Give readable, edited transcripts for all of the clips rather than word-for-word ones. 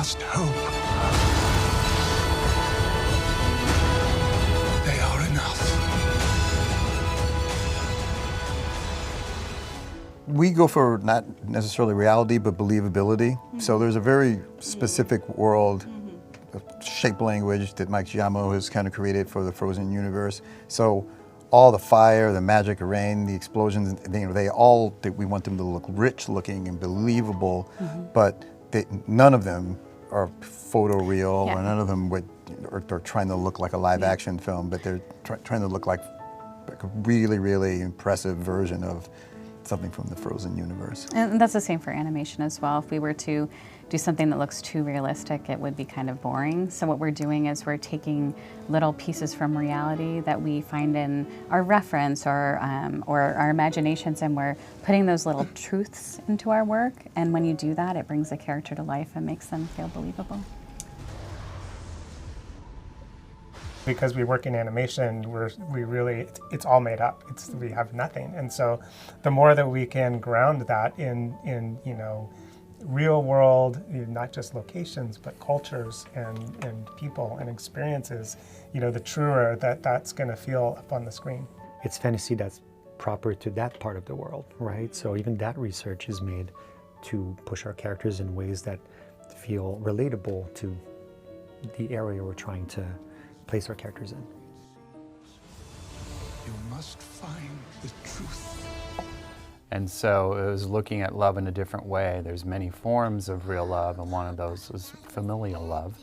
must hope. They are enough. We go for not necessarily reality, but believability. So there's a very specific world, shape language that Mike Giaimo has kind of created for the Frozen universe. So all the fire, the magic rain, the explosions, we want them to look rich looking and believable, but none of them are photoreal, or none of them are trying to look like a live action film, but they're trying to look like a really, really impressive version of something from the Frozen universe. And that's the same for animation as well. If we were to do something that looks too realistic, it would be kind of boring. So what we're doing is we're taking little pieces from reality that we find in our reference or our imaginations, and we're putting those little truths into our work. And when you do that, it brings a character to life and makes them feel believable. Because we work in animation, it's all made up. We have nothing, and so the more that we can ground that in real world, not just locations, but cultures and people and experiences, the truer that's going to feel up on the screen. It's fantasy that's proper to that part of the world, right? So even that research is made to push our characters in ways that feel relatable to the area we're trying to place our characters in. You must find the truth. And so it was looking at love in a different way. There's many forms of real love, and one of those was familial love.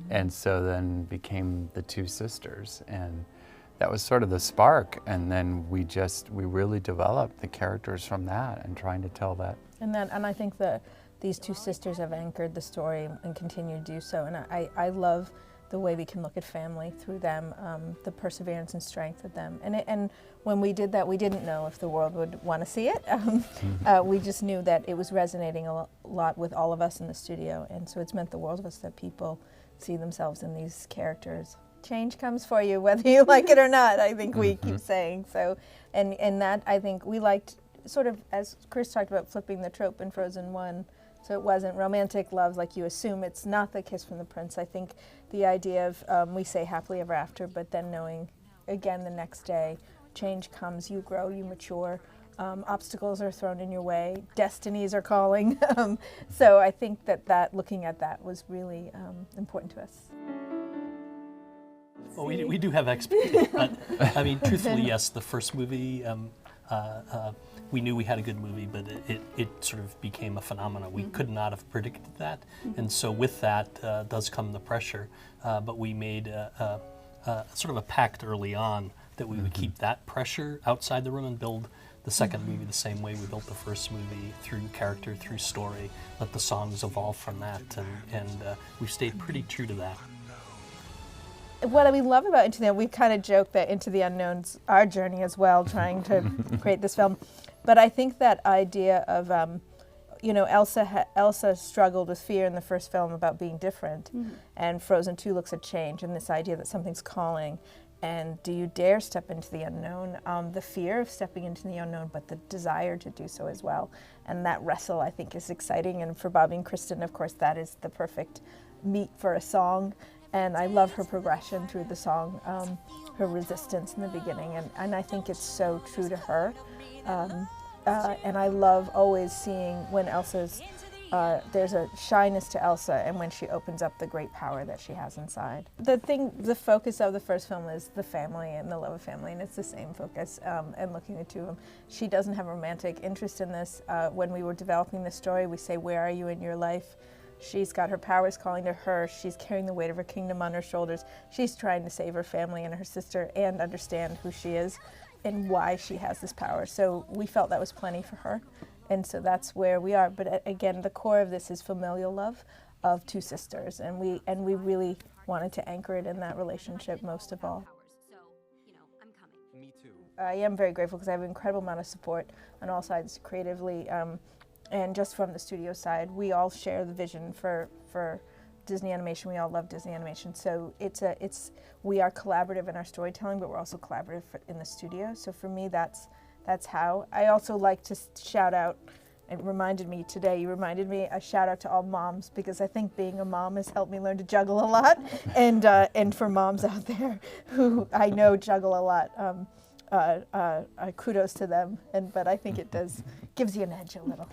And so then became the two sisters, and that was sort of the spark. And then we really developed the characters from that and trying to tell that. And I think that these two sisters have anchored the story and continue to do so. And I love the way we can look at family through them, the perseverance and strength of them. And when we did that, we didn't know if the world would want to see it. We just knew that it was resonating a lot with all of us in the studio. And so it's meant the world of us that people see themselves in these characters. Change comes for you, whether you like it or not, I think we keep saying. So, and that, I think we liked, sort of, as Chris talked about, flipping the trope in Frozen 1. So it wasn't romantic love like you assume. It's not the kiss from the prince. I think the idea of, we say happily ever after, but then knowing, again, the next day, change comes, you grow, you mature, obstacles are thrown in your way, destinies are calling. So I think that looking at that was really important to us. Well, we do have expertise, but I mean, truthfully, yes, the first movie, we knew we had a good movie, but it sort of became a phenomenon. We could not have predicted that, and so with that does come the pressure. But we made sort of a pact early on that we would keep that pressure outside the room and build the second movie the same way we built the first movie, through character, through story, let the songs evolve from that, and we've stayed pretty true to that. What we love about Into the Unknown, we kind of joke that Into the Unknown's our journey as well, trying to create this film. But I think that idea of, Elsa struggled with fear in the first film about being different, and Frozen 2 looks at change and this idea that something's calling. And do you dare step into the unknown? The fear of stepping into the unknown, but the desire to do so as well. And that wrestle, I think, is exciting. And for Bobby and Kristen, of course, that is the perfect meat for a song. And I love her progression through the song, her resistance in the beginning. And I think it's so true to her. And I love always seeing when Elsa's, there's a shyness to Elsa, and when she opens up the great power that she has inside. The focus of the first film is the family and the love of family, and it's the same focus, and looking at the two of them. She doesn't have a romantic interest in this. When we were developing the story, we say, where are you in your life? She's got her powers calling to her. She's carrying the weight of her kingdom on her shoulders. She's trying to save her family and her sister and understand who she is and why she has this power. So we felt that was plenty for her. And so that's where we are. But again, the core of this is familial love of two sisters. And we really wanted to anchor it in that relationship most of all. Me too. I am very grateful because I have an incredible amount of support on all sides creatively. And just from the studio side, we all share the vision for Disney animation. We all love Disney animation. So we are collaborative in our storytelling, but we're also collaborative in the studio. So for me, that's how. I also like to shout out it reminded me today, you reminded me, a shout out to all moms, because I think being a mom has helped me learn to juggle a lot. And for moms out there who I know juggle a lot, kudos to them. But I think it gives you an edge a little.